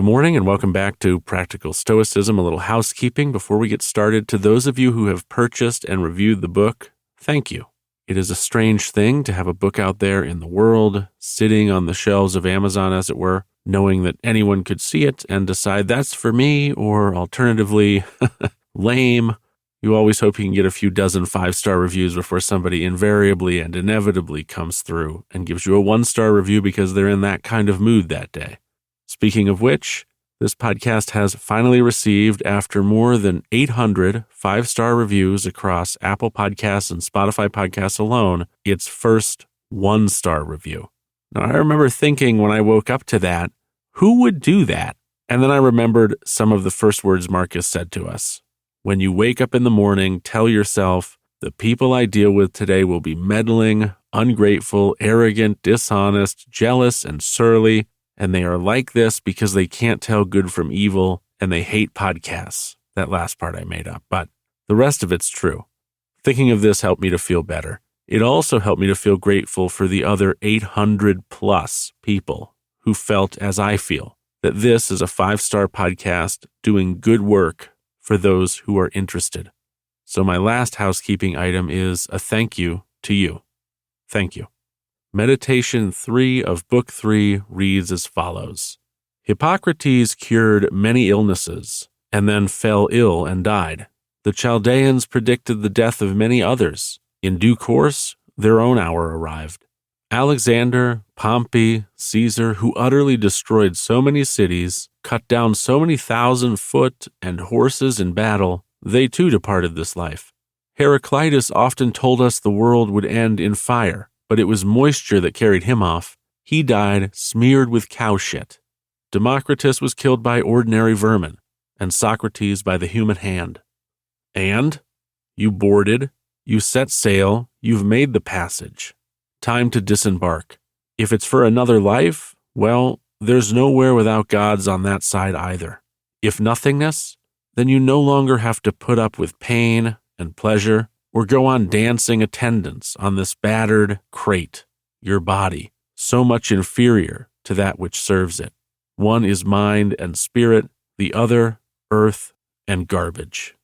Good morning and welcome back to Practical Stoicism. A little housekeeping before we get started. To those of you who have purchased and reviewed the book, thank you. It is a strange thing to have a book out there in the world, sitting on the shelves of Amazon, as it were, knowing that anyone could see it and decide that's for me, or alternatively, lame. You always hope you can get a few dozen 5-star reviews before somebody invariably and inevitably comes through and gives you a 1-star review because they're in that kind of mood that day. Speaking of which, this podcast has finally received, after more than 800 5-star reviews across Apple Podcasts and Spotify Podcasts alone, its first 1-star review. Now, I remember thinking when I woke up to that, who would do that? And then I remembered some of the first words Marcus said to us. When you wake up in the morning, tell yourself, the people I deal with today will be meddling, ungrateful, arrogant, dishonest, jealous, and surly. And they are like this because they can't tell good from evil, and they hate podcasts. That last part I made up, but the rest of it's true. Thinking of this helped me to feel better. It also helped me to feel grateful for the other 800 plus people who felt as I feel, that this is a 5-star podcast doing good work for those who are interested. So my last housekeeping item is a thank you to you. Thank you. Meditation 3 of Book 3 reads as follows. Hippocrates cured many illnesses and then fell ill and died. The Chaldeans predicted the death of many others. In due course, their own hour arrived. Alexander, Pompey, Caesar, who utterly destroyed so many cities, cut down so many thousand foot and horses in battle, they too departed this life. Heraclitus often told us the world would end in fire, but it was moisture that carried him off. He died smeared with cow shit. Democritus was killed by ordinary vermin, and Socrates by the human hand. And you boarded, you set sail, you've made the passage. Time to disembark. If it's for another life, well, there's nowhere without gods on that side either. If nothingness, then you no longer have to put up with pain and pleasure, or go on dancing attendance on this battered crate, your body, so much inferior to that which serves it. One is mind and spirit, the other, earth and garbage.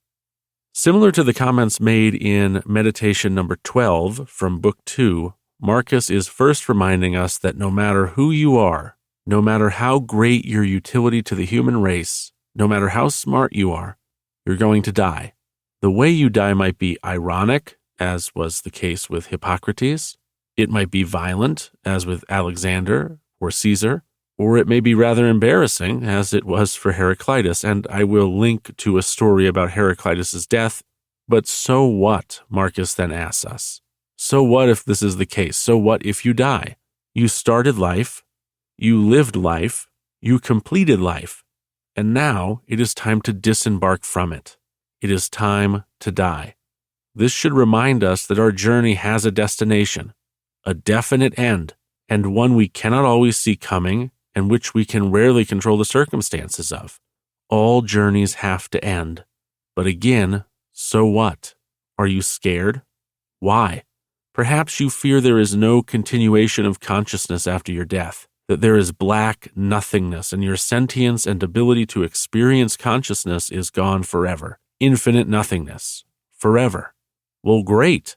Similar to the comments made in meditation number 12 from Book 2, Marcus is first reminding us that no matter who you are, no matter how great your utility to the human race, no matter how smart you are, you're going to die. The way you die might be ironic, as was the case with Hippocrates. It might be violent, as with Alexander or Caesar, or it may be rather embarrassing, as it was for Heraclitus, and I will link to a story about Heraclitus' death. But so what, Marcus then asks us. So what if this is the case? So what if you die? You started life, you lived life, you completed life, and now it is time to disembark from it. It is time to die. This should remind us that our journey has a destination, a definite end, and one we cannot always see coming and which we can rarely control the circumstances of. All journeys have to end. But again, so what? Are you scared? Why? Perhaps you fear there is no continuation of consciousness after your death, that there is black nothingness and your sentience and ability to experience consciousness is gone forever. Infinite nothingness, forever. Well, great.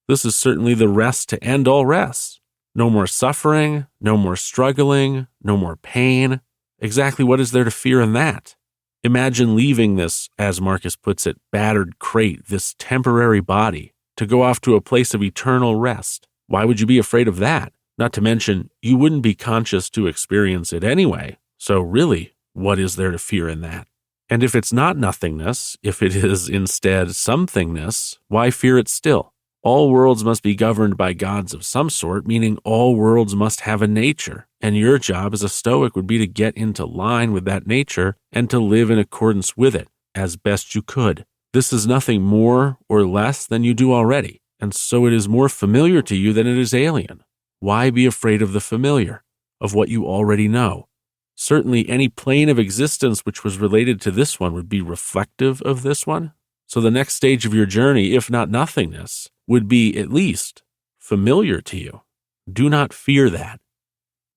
This is certainly the rest to end all rests. No more suffering, no more struggling, no more pain. Exactly what is there to fear in that? Imagine leaving this, as Marcus puts it, battered crate, this temporary body, to go off to a place of eternal rest. Why would you be afraid of that? Not to mention, you wouldn't be conscious to experience it anyway. So really, what is there to fear in that? And if it's not nothingness, if it is instead somethingness, why fear it still? All worlds must be governed by gods of some sort, meaning all worlds must have a nature, and your job as a Stoic would be to get into line with that nature and to live in accordance with it as best you could. This is nothing more or less than you do already, and so it is more familiar to you than it is alien. Why be afraid of the familiar, of what you already know? Certainly any plane of existence which was related to this one would be reflective of this one. So the next stage of your journey, if not nothingness, would be at least familiar to you. Do not fear that.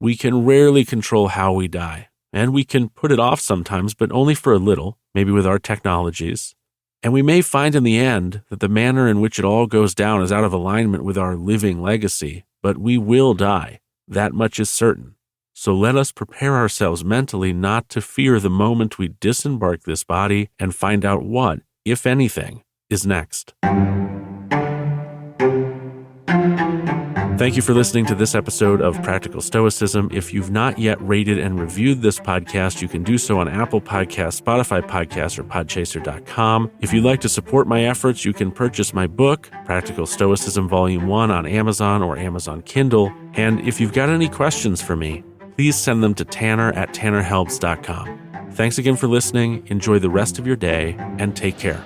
We can rarely control how we die, and we can put it off sometimes, but only for a little, maybe with our technologies. And we may find in the end that the manner in which it all goes down is out of alignment with our living legacy, but we will die. That much is certain. So let us prepare ourselves mentally not to fear the moment we disembark this body and find out what, if anything, is next. Thank you for listening to this episode of Practical Stoicism. If you've not yet rated and reviewed this podcast, you can do so on Apple Podcasts, Spotify Podcasts, or Podchaser.com. If you'd like to support my efforts, you can purchase my book, Practical Stoicism Volume 1, on Amazon or Amazon Kindle. And if you've got any questions for me, please send them to tanner@tannerhelps.com. Thanks again for listening. Enjoy the rest of your day, and take care.